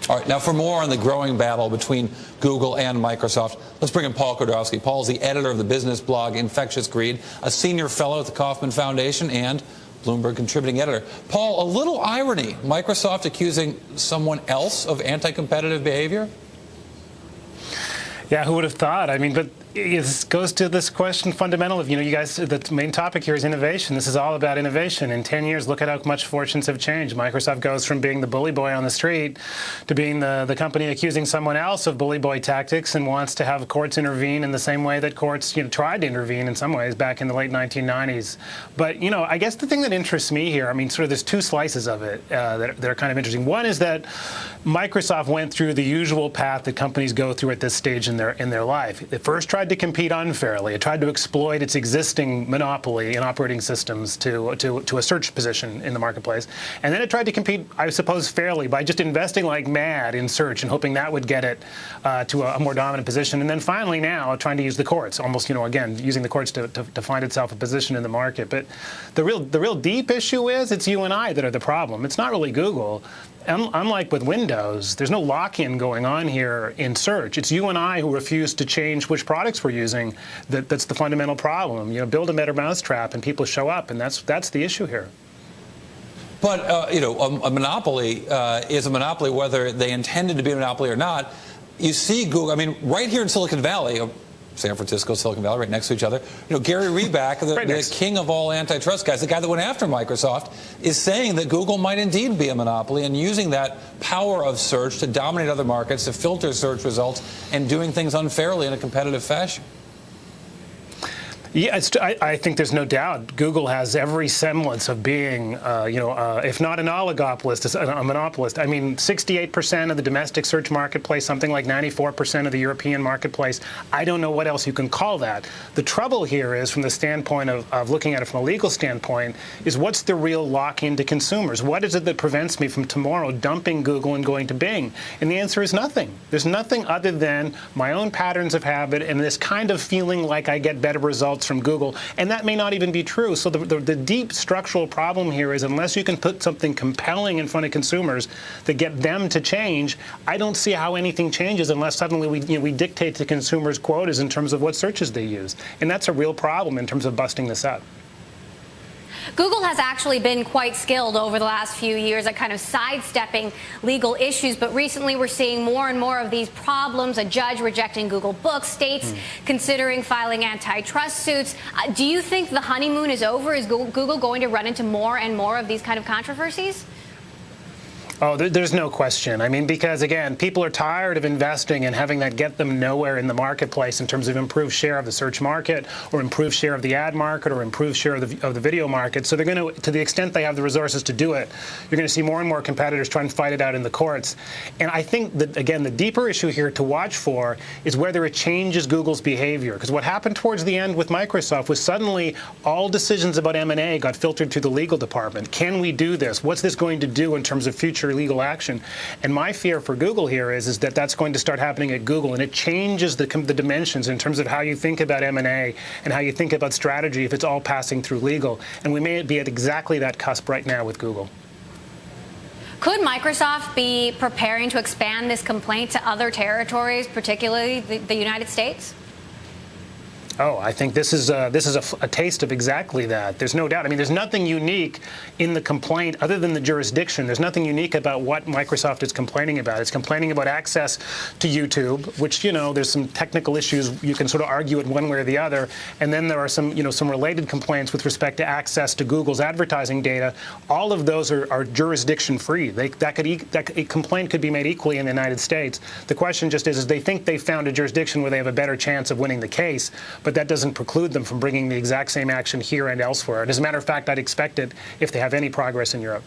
All right, now for more on the growing battle between Google and Microsoft, let's bring in Paul Kedrosky. Paul is the editor of the business blog Infectious Greed, a senior fellow at the Kauffman Foundation, and Bloomberg contributing editor. Paul, a little irony, Microsoft accusing someone else of anti-competitive behavior? Yeah, who would have thought? I mean, but it goes to this question fundamental of, you guys, the main topic here is innovation. This is all about innovation. In 10 years, look at how much fortunes have changed. Microsoft goes from being the bully boy on the street to being the company accusing someone else of bully boy tactics and wants to have courts intervene in the same way that courts tried to intervene in some ways back in the late 1990s. But, I guess the thing that interests me here, I mean, sort of there's two slices of it that are kind of interesting. One is that Microsoft went through the usual path that companies go through at this stage in their life. They first tried to compete unfairly. It tried to exploit its existing monopoly in operating systems to a search position in the marketplace. And then it tried to compete, I suppose, fairly by just investing like mad in search and hoping that would get it to a more dominant position. And then finally now trying to use the courts, almost, again, using the courts to find itself a position in the market. But the real deep issue is it's you and I that are the problem. It's not really Google. Unlike with Windows, there's no lock-in going on here in search. It's you and I who refuse to change which products we're using. That's the fundamental problem. Build a better mousetrap and people show up, and that's the issue here. But, a monopoly is a monopoly whether they intended to be a monopoly or not. You see Google, I mean, right here in Silicon Valley, San Francisco, Silicon Valley, right next to each other. Gary Reback, the king of all antitrust guys, the guy that went after Microsoft, is saying that Google might indeed be a monopoly and using that power of search to dominate other markets, to filter search results, and doing things unfairly in a competitive fashion. Yeah, I think there's no doubt Google has every semblance of being, if not an oligopolist, a monopolist. I mean, 68% of the domestic search marketplace, something like 94% of the European marketplace. I don't know what else you can call that. The trouble here is, from the standpoint of looking at it from a legal standpoint, is what's the real lock-in to consumers? What is it that prevents me from tomorrow dumping Google and going to Bing? And the answer is nothing. There's nothing other than my own patterns of habit and this kind of feeling like I get better results from Google, and that may not even be true. So the deep structural problem here is unless you can put something compelling in front of consumers that get them to change, I don't see how anything changes unless suddenly we dictate to consumers quotas in terms of what searches they use. And that's a real problem in terms of busting this up. Google has actually been quite skilled over the last few years at kind of sidestepping legal issues, but recently we're seeing more and more of these problems, a judge rejecting Google Books, states considering filing antitrust suits. Do you think the honeymoon is over? Is Google going to run into more and more of these kind of controversies? Oh, there's no question. I mean, because, again, people are tired of investing and having that get them nowhere in the marketplace in terms of improved share of the search market or improved share of the ad market or improved share of the video market. So they're going to the extent they have the resources to do it, you're going to see more and more competitors try and fight it out in the courts. And I think that, again, the deeper issue here to watch for is whether it changes Google's behavior. Because what happened towards the end with Microsoft was suddenly all decisions about M&A got filtered through the legal department. Can we do this? What's this going to do in terms of future legal action? And my fear for Google here is that that's going to start happening at Google, and it changes the dimensions in terms of how you think about M&A and how you think about strategy if it's all passing through legal. And we may be at exactly that cusp right now with Google. Could Microsoft be preparing to expand this complaint to other territories, particularly the United States? Oh, I think this is a taste of exactly that. There's no doubt. I mean, there's nothing unique in the complaint other than the jurisdiction. There's nothing unique about what Microsoft is complaining about. It's complaining about access to YouTube, which, there's some technical issues. You can sort of argue it one way or the other. And then there are some related complaints with respect to access to Google's advertising data. All of those are jurisdiction-free. A complaint could be made equally in the United States. The question just is they think they found a jurisdiction where they have a better chance of winning the case. But that doesn't preclude them from bringing the exact same action here and elsewhere. And as a matter of fact, I'd expect it if they have any progress in Europe.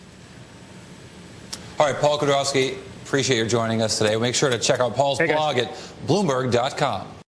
All right, Paul Kedrosky, appreciate your joining us today. Make sure to check out Paul's blog at Bloomberg.com.